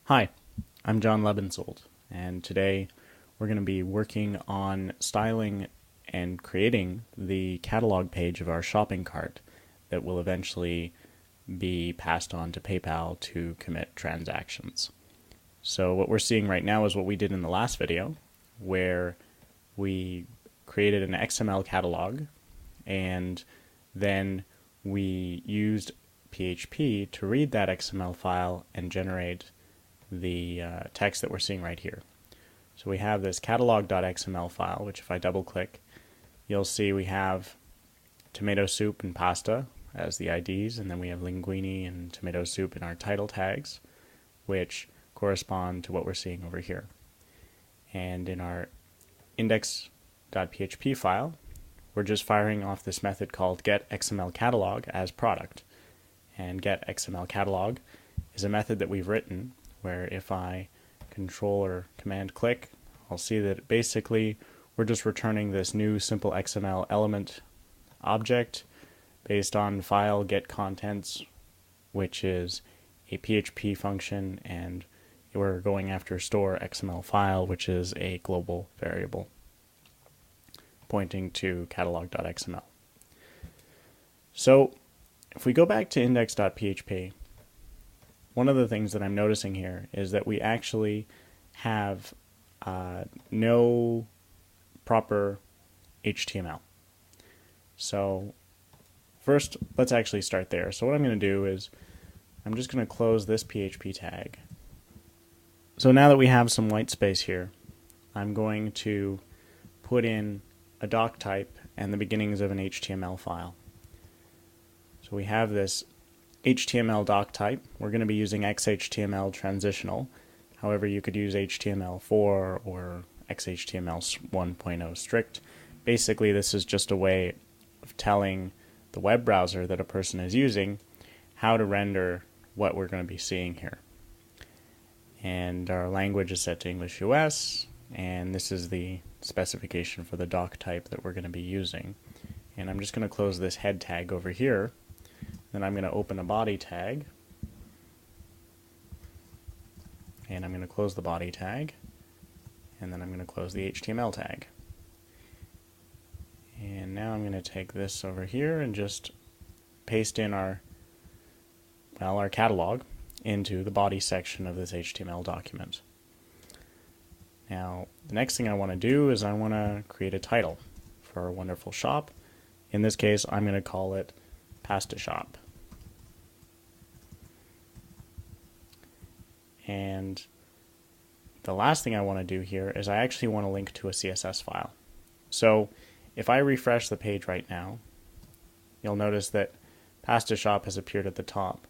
Hi, I'm John Lebensold, and today we're going to be working on styling and creating the catalog page of our shopping cart that will eventually be passed on to PayPal to commit transactions. So what we're seeing right now is what we did in the last video, where we created an XML catalog and then we used PHP to read that XML file and generate the text that we're seeing right here. So we have this catalog.xml file, which if I double click, you'll see we have tomato soup and pasta as the IDs, and then we have linguine and tomato soup in our title tags, which correspond to what we're seeing over here. And in our index.php file, we're just firing off this method called getXMLCatalog as product. And getXMLCatalog is a method that we've written where if I control or command click, I'll see that basically we're just returning this new simple XML element object based on file get contents, which is a PHP function, and we're going after store XML file, which is a global variable pointing to catalog.xml. So if we go back to index.php, one of the things that I'm noticing here is that we actually have no proper HTML. So first, let's actually start there. So what I'm going to do is I'm just going to close this PHP tag. So now that we have some white space here, I'm going to put in a doc type and the beginnings of an HTML file. So we have this HTML doc type. We're going to be using XHTML transitional. However, you could use HTML4 or XHTML 1.0 strict. Basically, this is just a way of telling the web browser that a person is using how to render what we're going to be seeing here. And our language is set to English US, and this is the specification for the doc type that we're going to be using. And I'm just going to close this head tag over here. Then I'm going to open a body tag, and I'm going to close the body tag, and then I'm going to close the HTML tag. And now I'm going to take this over here and just paste in our catalog into the body section of this HTML document. Now, the next thing I want to do is I want to create a title for our wonderful shop. In this case, I'm going to call it Pasta Shop. And the last thing I want to do here is I actually want to link to a CSS file. So if I refresh the page right now, you'll notice that Pasta Shop has appeared at the top,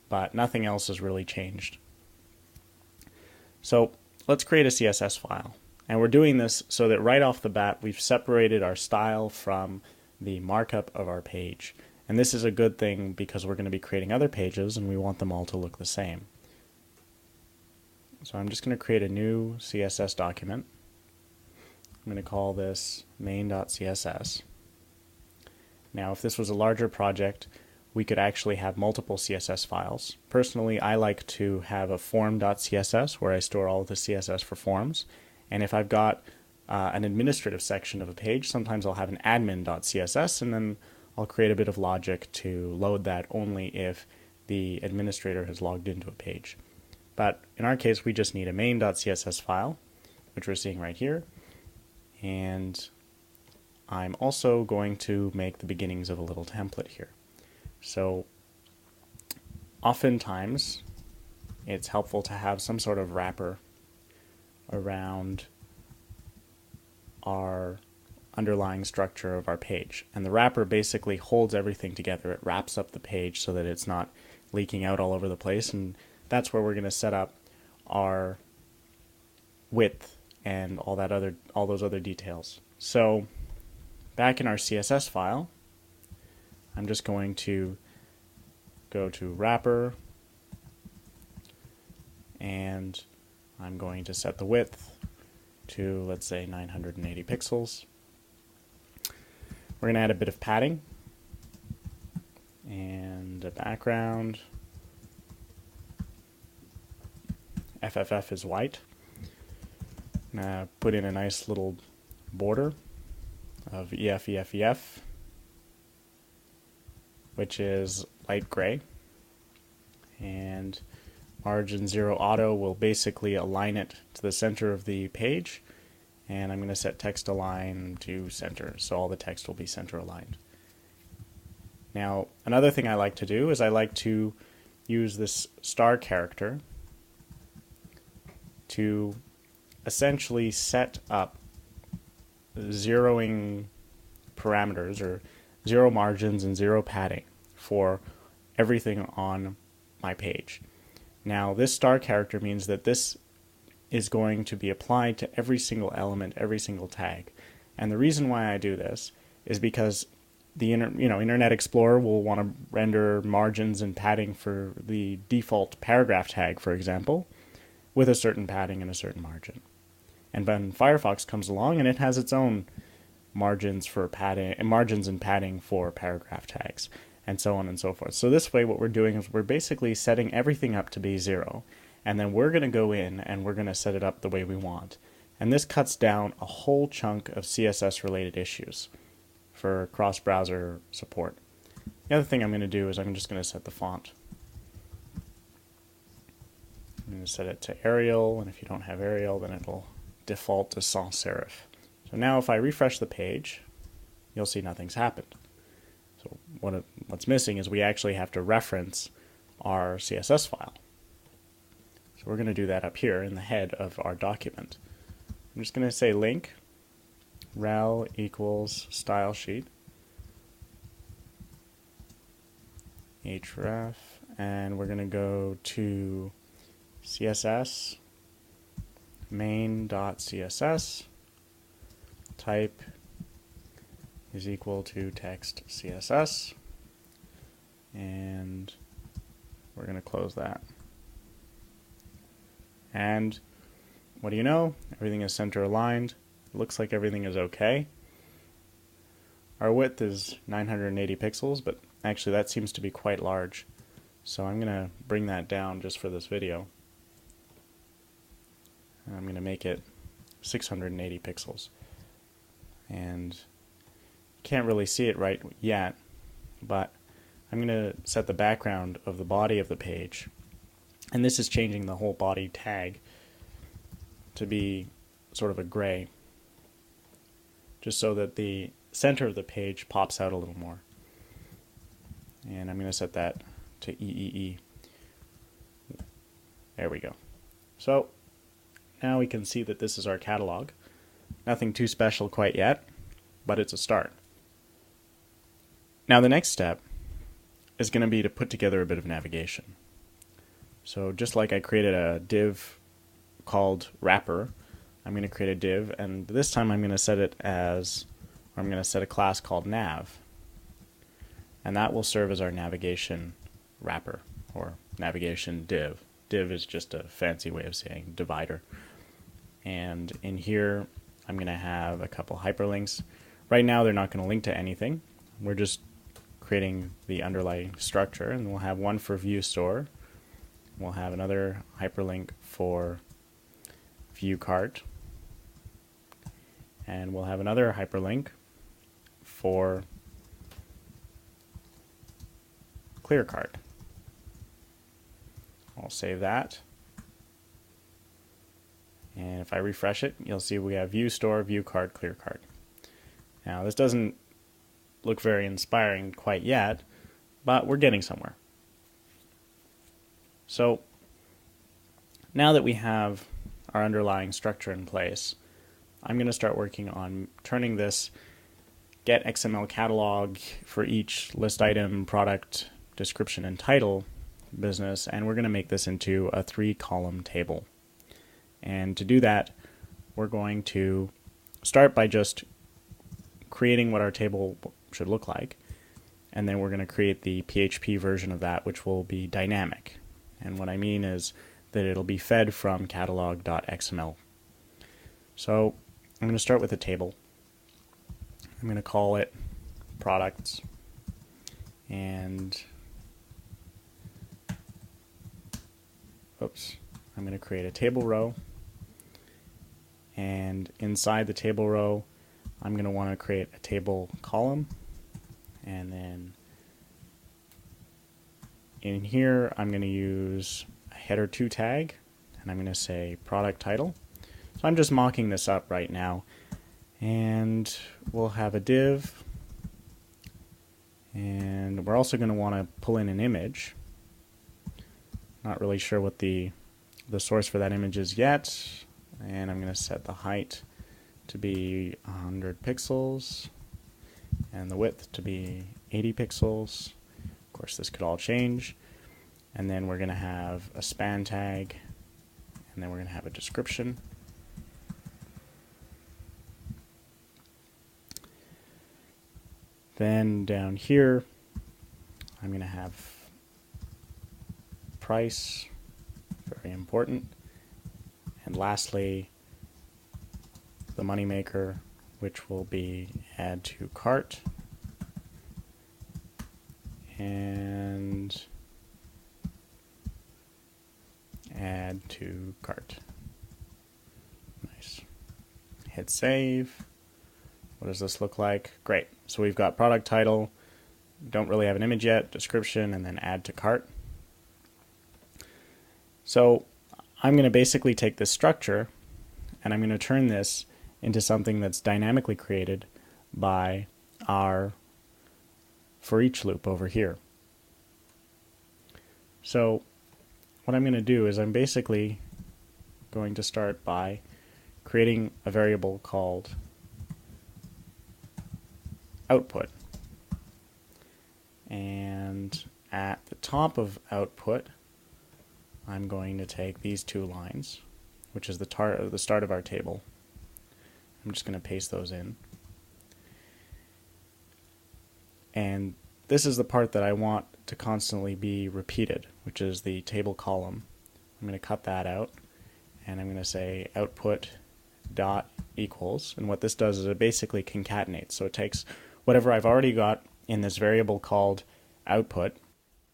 but nothing else has really changed. So let's create a CSS file. And we're doing this so that right off the bat we've separated our style from the markup of our page. And this is a good thing because we're going to be creating other pages and we want them all to look the same. So I'm just going to create a new CSS document. I'm going to call this main.css. Now, if this was a larger project, we could actually have multiple CSS files. Personally, I like to have a form.css where I store all of the CSS for forms. And if I've got an administrative section of a page, sometimes I'll have an admin.css, and then I'll create a bit of logic to load that only if the administrator has logged into a page. But in our case, we just need a main.css file, which we're seeing right here. And I'm also going to make the beginnings of a little template here. So oftentimes, it's helpful to have some sort of wrapper around our underlying structure of our page. And the wrapper basically holds everything together. It wraps up the page so that it's not leaking out all over the place, and that's where we're going to set up our width and all those other details. So back in our CSS file, I'm just going to go to wrapper, and I'm going to set the width to, let's say, 980 pixels. We're going to add a bit of padding and a background. FFF is white. I'm gonna put in a nice little border of EF, which is light gray. And margin 0 auto will basically align it to the center of the page. And I'm going to set text align to center, so all the text will be center aligned. Now, another thing I like to do is I like to use this star character to essentially set up zeroing parameters, or zero margins and zero padding for everything on my page. Now, this star character means that this is going to be applied to every single element, every single tag. And the reason why I do this is because the Internet Explorer will want to render margins and padding for the default paragraph tag, for example, with a certain padding and a certain margin. And then Firefox comes along and it has its own margins for padding, margins and padding for paragraph tags, and so on and so forth. So this way what we're doing is we're basically setting everything up to be 0, and then we're going to go in and we're going to set it up the way we want. And this cuts down a whole chunk of CSS related issues for cross-browser support. The other thing I'm going to do is I'm just going to set the font. I'm going to set it to Arial, and if you don't have Arial, then it'll default to sans serif. So now if I refresh the page, you'll see nothing's happened. So what's missing is we actually have to reference our CSS file. So we're going to do that up here in the head of our document. I'm just going to say link rel equals style sheet href, and we're going to go to CSS main.css, type is equal to text CSS, and we're going to close that. And what do you know? Everything is center aligned. It looks like everything is okay. Our width is 980 pixels, but actually that seems to be quite large. So I'm going to bring that down just for this video. I'm going to make it 680 pixels. And can't really see it right yet, but I'm going to set the background of the body of the page. And this is changing the whole body tag to be sort of a gray, just so that the center of the page pops out a little more. And I'm going to set that to EEE. There we go. So now we can see that this is our catalog. Nothing too special quite yet, but it's a start. Now the next step is going to be to put together a bit of navigation. So just like I created a div called wrapper, I'm going to create a div, and this time I'm going to set it as, or I'm going to set a class called nav, and that will serve as our navigation wrapper, or navigation div. Div is just a fancy way of saying divider. And in here I'm going to have a couple hyperlinks. Right now they're not going to link to anything. We're just creating the underlying structure, and we'll have one for view store. We'll have another hyperlink for view cart, and we'll have another hyperlink for clear cart. I'll save that, and if I refresh it, you'll see we have view store, view cart, clear cart. Now this doesn't look very inspiring quite yet, but we're getting somewhere. So now that we have our underlying structure in place, I'm going to start working on turning this get XML catalog for each list item, product, description, and title business, and we're going to make this into a 3-column table. And to do that, we're going to start by just creating what our table should look like, and then we're going to create the PHP version of that, which will be dynamic. And what I mean is that it'll be fed from catalog.xml. So I'm going to start with a table. I'm going to call it products, and I'm going to create a table row, and inside the table row I'm going to want to create a table column, and then in here I'm going to use a header 2 tag, and I'm going to say product title. So I'm just mocking this up right now, and we'll have a div, and we're also going to want to pull in an image. Not really sure what the source for that image is yet, and I'm going to set the height to be 100 pixels and the width to be 80 pixels. Of course, this could all change. And then we're going to have a span tag, and then we're going to have a description. Then down here, I'm going to have price, very important. And lastly, the moneymaker, which will be add to cart. And add to cart. Nice. Hit save. What does this look like? Great. So we've got product title, don't really have an image yet, description, and then add to cart. So I'm going to basically take this structure and I'm going to turn this into something that's dynamically created by our for each loop over here. So what I'm going to do is I'm basically going to start by creating a variable called output. And at the top of output, I'm going to take these two lines, which is the start of our table. I'm just going to paste those in. And this is the part that I want to constantly be repeated, which is the table column. I'm going to cut that out, and I'm going to say output dot equals, and what this does is it basically concatenates. So it takes whatever I've already got in this variable called output,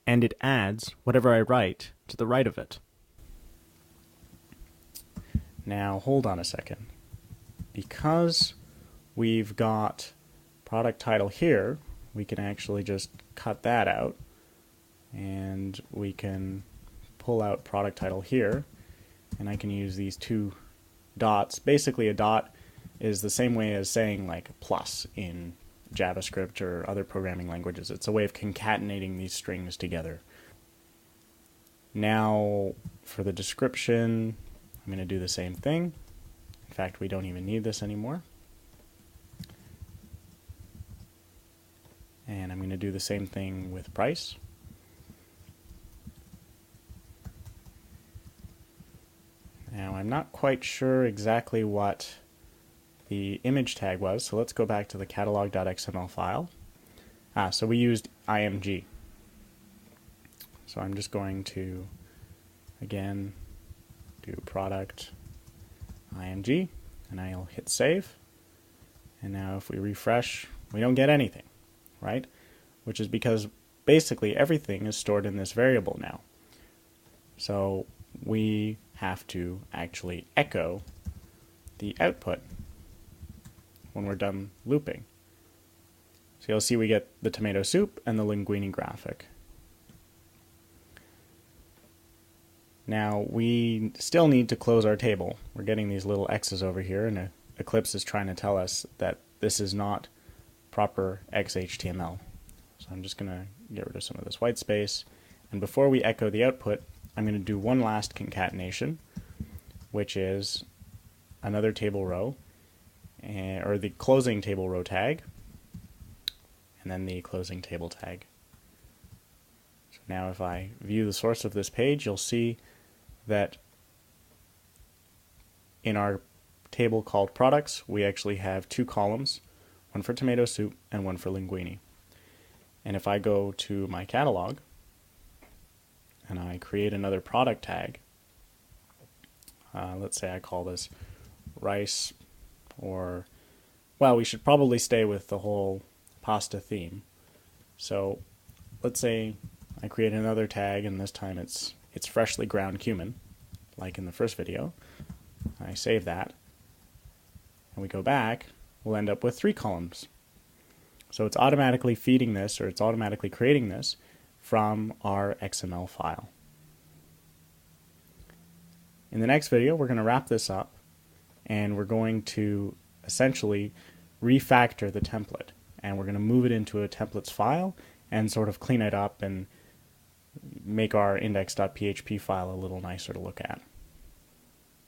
and it adds whatever I write to the right of it. Now hold on a second. Because we've got product title here, we can actually just cut that out, and we can pull out product title here, and I can use these two dots. Basically a dot is the same way as saying like plus in JavaScript or other programming languages. It's a way of concatenating these strings together. Now for the description, I'm going to do the same thing. In fact, we don't even need this anymore. And I'm going to do the same thing with price. Now I'm not quite sure exactly what the image tag was, so let's go back to the catalog.xml file. So we used img. So I'm just going to, again, do product img, and I'll hit save. And now if we refresh, we don't get anything, right? Which is because basically everything is stored in this variable now. So we have to actually echo the output when we're done looping. So you'll see we get the tomato soup and the linguine graphic. Now we still need to close our table. We're getting these little X's over here, and Eclipse is trying to tell us that this is not proper XHTML. So I'm just going to get rid of some of this white space. And before we echo the output, I'm going to do one last concatenation, which is another table row, or the closing table row tag, and then the closing table tag. So now if I view the source of this page, you'll see that in our table called products, we actually have two columns, one for tomato soup and one for linguine. And if I go to my catalog and I create another product tag, let's say I call this rice, or, well, we should probably stay with the whole pasta theme. So let's say I create another tag, and this time it's freshly ground cumin. like in the first video, I save that, and we go back, we'll end up with 3 columns. So it's automatically feeding this, or it's automatically creating this from our XML file. In the next video, we're going to wrap this up, and we're going to essentially refactor the template, and we're going to move it into a templates file and sort of clean it up and make our index.php file a little nicer to look at.